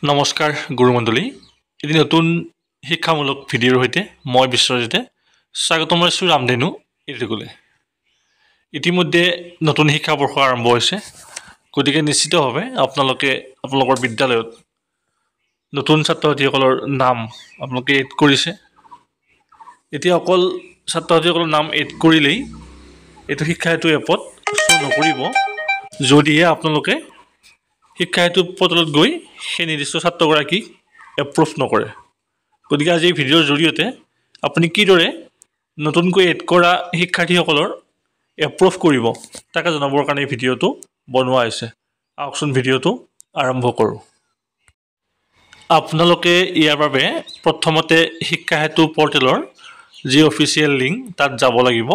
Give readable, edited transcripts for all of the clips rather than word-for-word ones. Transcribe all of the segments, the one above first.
নমস্কাৰ গুৰুমণ্ডলী এটি নতুন শিক্ষামূলক ভিডিঅ'ৰ সৈতে মই বিশ্বজিতে স্বাগতম জনাইছোঁ ৰামধেনু ইউটিউবলৈ। ইতিমধ্যে নতুন শিক্ষাবৰ্ষ আৰম্ভ হৈছে, গতিকে নিশ্চিতভাৱে আপোনালোকৰ বিদ্যালয়ত নতুন ছাত্ৰ ছাত্ৰীসকলৰ নাম আপোনালোকে এড কৰিছে। এতিয়া অকল ছাত্ৰ ছাত্ৰীসকলৰ নাম এড কৰিলেই এইটো শিক্ষা হেতু এপত শ্ব' নকৰিব, যদিহে আপোনালোকে শিক্ষা হেতু পৰ্টেলত গৈ সেই নিৰ্দিষ্ট ছাত্ৰগৰাকীক এপ্ৰুভ নকৰে। গতিকে আজি এই ভিডিঅ'ৰ জৰিয়তে আপুনি কিদৰে নতুনকৈ এড কৰা শিক্ষাৰ্থীসকলৰ এপ্ৰুভ কৰিব তাকে জনাবৰ কাৰণে এই ভিডিঅ'টো বনোৱা হৈছে। আহকচোন ভিডিঅ'টো আৰম্ভ কৰোঁ। আপোনালোকে ইয়াৰ বাবে প্ৰথমতে শিক্ষা হেতু পৰ্টেলৰ যি অফিচিয়েল লিংক তাত যাব লাগিব।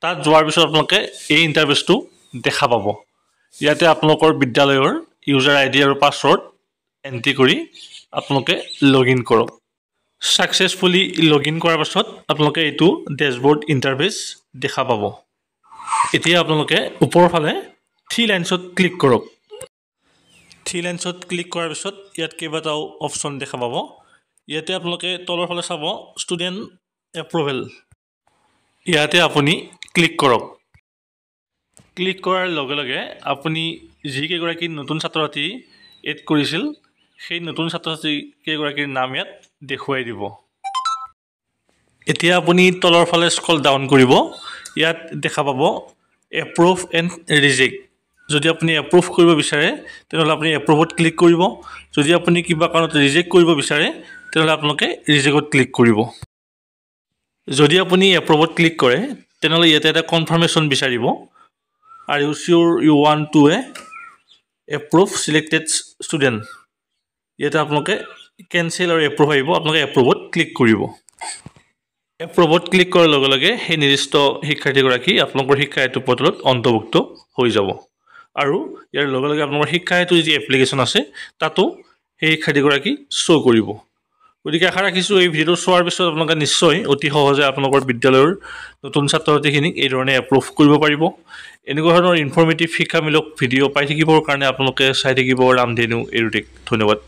তাত যোৱাৰ পিছত আপোনালোকে এই ইণ্টাৰফেচটো দেখা পাব। ইয়াতে আপোনালোকৰ বিদ্যালয়ৰ ইউজাৰ আইডি আৰু পাছৱৰ্ড এণ্ট্ৰি কৰি আপোনালোকে লগ ইন কৰক। ছাকচেছফুলি লগ ইন কৰাৰ পাছত আপোনালোকে এইটো ডেছবৰ্ড ইণ্টাৰফেচ দেখা পাব। এতিয়া আপোনালোকে ওপৰৰ ফালে থ্ৰী লাইনছত ক্লিক কৰক। থ্ৰী লাইনছত ক্লিক কৰাৰ পিছত ইয়াত কেইবাটাও অপশ্যন দেখা পাব। ইয়াতে আপোনালোকে তলৰ ফালে চাব ষ্টুডেণ্ট এপ্ৰুভেল, ইয়াতে আপুনি ক্লিক কৰক। ক্লিক কৰাৰ লগে লগে আপুনি যিকেইগৰাকী নতুন ছাত্ৰ ছাত্ৰী এড কৰিছিল সেই নতুন ছাত্ৰ ছাত্ৰী কেইগৰাকীৰ নাম ইয়াত দেখুৱাই দিব। এতিয়া আপুনি তলৰ ফালে স্ক্ৰল ডাউন কৰিব, ইয়াত দেখা পাব এপ্ৰুভ এণ্ড ৰিজেক্ট। যদি আপুনি এপ্ৰুভ কৰিব বিচাৰে তেনেহ'লে আপুনি এপ্ৰুভত ক্লিক কৰিব, যদি আপুনি কিবা কাৰণত ৰিজেক্ট কৰিব বিচাৰে তেনেহ'লে আপোনালোকে ৰিজেক্টত ক্লিক কৰিব। যদি আপুনি এপ্ৰুভত ক্লিক কৰে তেনেহ'লে ইয়াতে এটা কনফাৰ্মেশ্যন বিচাৰিব। Are you sure you want to approve selected student. ইয়াতে আপোনালোকে কেনচেল আৰু এপ্ৰুভ আহিব, আপোনালোকে এপ্ৰুভত ক্লিক কৰিব। এপ্ৰুভত ক্লিক কৰাৰ লগে লগে সেই নিৰ্দিষ্ট শিক্ষাৰ্থীগৰাকী আপোনালোকৰ শিক্ষা হেতু পৰ্টেলত অন্তৰ্ভুক্ত হৈ যাব আৰু ইয়াৰ লগে লগে আপোনালোকৰ শিক্ষা হেতু যি এপ্লিকেশ্যন আছে তাতো সেই শিক্ষাৰ্থীগৰাকী শ্ব' কৰিব। গতিকে আশা ৰাখিছোঁ এই ভিডিঅ'টো চোৱাৰ পিছত আপোনালোকে নিশ্চয় অতি সহজে আপোনালোকৰ বিদ্যালয়ৰ নতুন ছাত্ৰ ছাত্ৰীখিনিক এই ধৰণে এপ্ৰুভ কৰিব পাৰিব। এনেকুৱা ধৰণৰ ইনফৰ্মেটিভ শিক্ষামূলক ভিডিঅ' পাই থাকিবৰ কাৰণে আপোনালোকে চাই থাকিব ৰামধেনু এডুটেক। ধন্যবাদ।